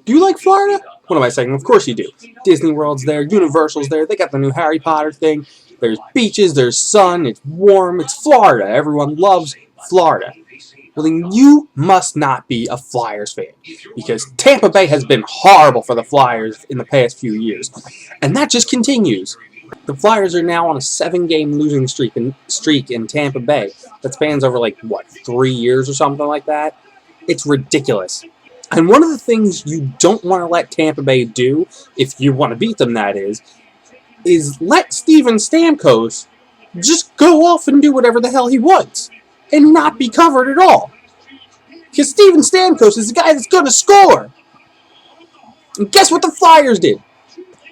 Do you like Florida? What am I saying? Of course you do. Disney World's there, Universal's there, they got the new Harry Potter thing, there's beaches, there's sun, it's warm, it's Florida. Everyone loves Florida. Well, then you must not be a Flyers fan, because Tampa Bay has been horrible for the Flyers in the past few years, and that just continues. The Flyers are now on a 7-game losing streak in Tampa Bay that spans over, like, what, 3 years or something like that? It's ridiculous. And one of the things you don't want to let Tampa Bay do, if you want to beat them, that is let Steven Stamkos just go off and do whatever the hell he wants and not be covered at all. Because Steven Stamkos is the guy that's going to score. And guess what the Flyers did?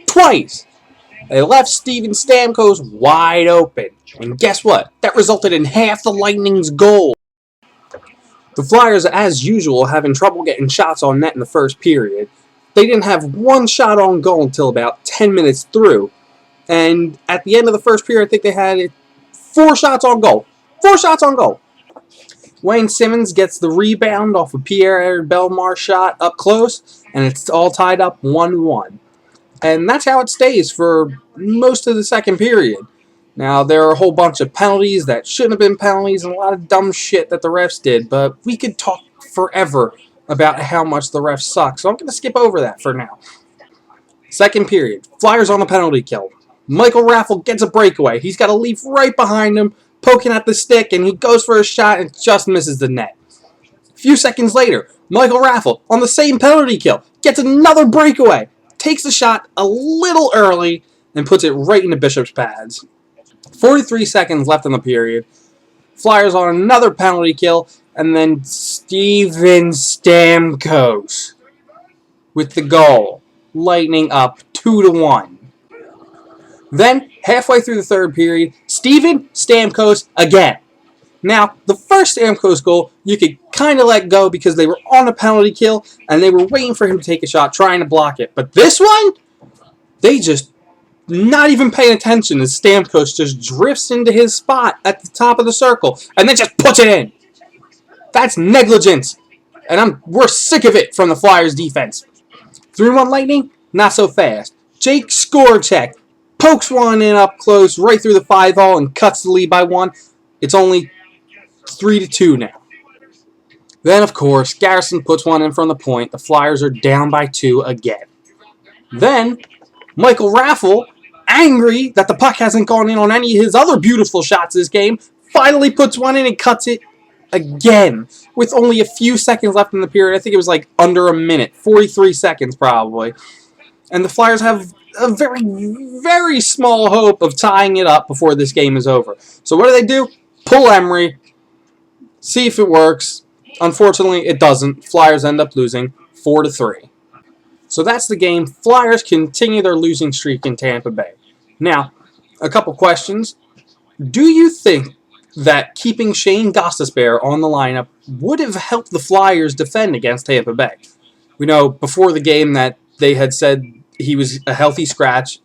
Twice. They left Steven Stamkos wide open. And guess what? That resulted in half the Lightning's goal. The Flyers, as usual, having trouble getting shots on net in the first period. They didn't have one shot on goal until about 10 minutes through. And at the end of the first period, I think they had 4 shots on goal. 4 shots on goal. Wayne Simmonds gets the rebound off a Pierre Bellemare shot up close, and it's all tied up 1-1. And that's how it stays for most of the second period. Now, there are a whole bunch of penalties that shouldn't have been penalties and a lot of dumb shit that the refs did, but we could talk forever about how much the refs suck, so I'm going to skip over that for now. Second period, Flyers on the penalty kill. Michael Raffl gets a breakaway. He's got a leaf right behind him, poking at the stick, and he goes for a shot and just misses the net. A few seconds later, Michael Raffl, on the same penalty kill, gets another breakaway, takes the shot a little early, and puts it right into Bishop's pads. 43 seconds left in the period. Flyers on another penalty kill, and then Steven Stamkos with the goal. Lightning up 2-1. Then, halfway through the third period, Steven Stamkos again. Now, the first Stamkos goal, you could kind of let go because they were on a penalty kill, and they were waiting for him to take a shot, trying to block it. But this one, they just not even paying attention as Stamkos just drifts into his spot at the top of the circle, and then just puts it in. That's negligence, and we're sick of it from the Flyers defense. 3-1 Lightning, not so fast. Jake Skorchek pokes one in up close, right through the 5-hole, and cuts the lead by 1. It's only 3-2 now. Then, of course, Garrison puts one in from the point. The Flyers are down by 2 again. Then, Michael Raffl, angry that the puck hasn't gone in on any of his other beautiful shots this game, finally puts one in and cuts it again with only a few seconds left in the period. I think it was like under a minute, 43 seconds probably. And the Flyers have a very, very small hope of tying it up before this game is over. So what do? Pull Emery, see if it works. Unfortunately, it doesn't. Flyers end up losing 4-3. So that's the game. Flyers continue their losing streak in Tampa Bay. Now, a couple questions. Do you think that keeping Shane Gostisbehere on the lineup would have helped the Flyers defend against Tampa Bay? We know before the game that they had said he was a healthy scratch,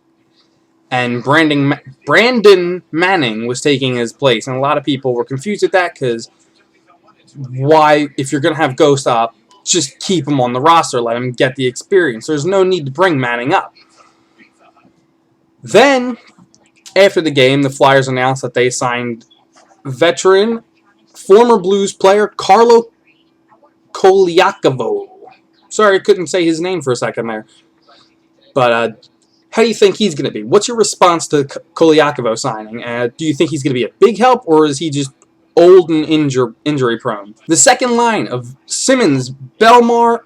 and Brandon Manning was taking his place. And a lot of people were confused at that because why, if you're going to have Ghost up, just keep him on the roster, let him get the experience. There's no need to bring Manning up. Then, after the game, the Flyers announced that they signed veteran, former Blues player Carlo Koliakovo. Sorry, I couldn't say his name for a second there. But how do you think he's going to be? What's your response to Koliakovo signing? Do you think he's going to be a big help, or is he just old and injury prone? The second line of Simmonds, Bellemare,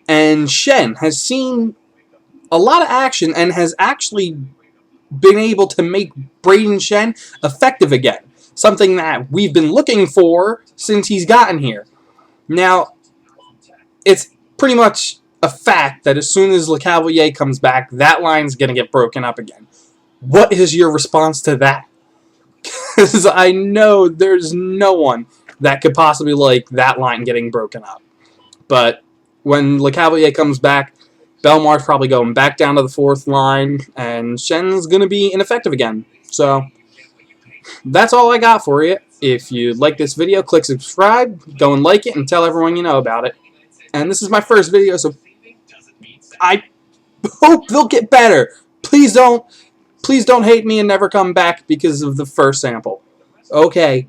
and Schenn has seen a lot of action and has actually been able to make Brayden Schenn effective again. Something that we've been looking for since he's gotten here. Now, it's pretty much a fact that as soon as LeCavalier comes back, that line's going to get broken up again. What is your response to that? Because I know there's no one that could possibly like that line getting broken up. But when LeCavalier comes back, Bellemare's probably going back down to the fourth line, and Schenn's going to be ineffective again. So, that's all I got for you. If you like this video, click subscribe, go and like it, and tell everyone you know about it. And this is my first video, so I hope they'll get better. Please don't hate me and never come back because of the first sample. Okay.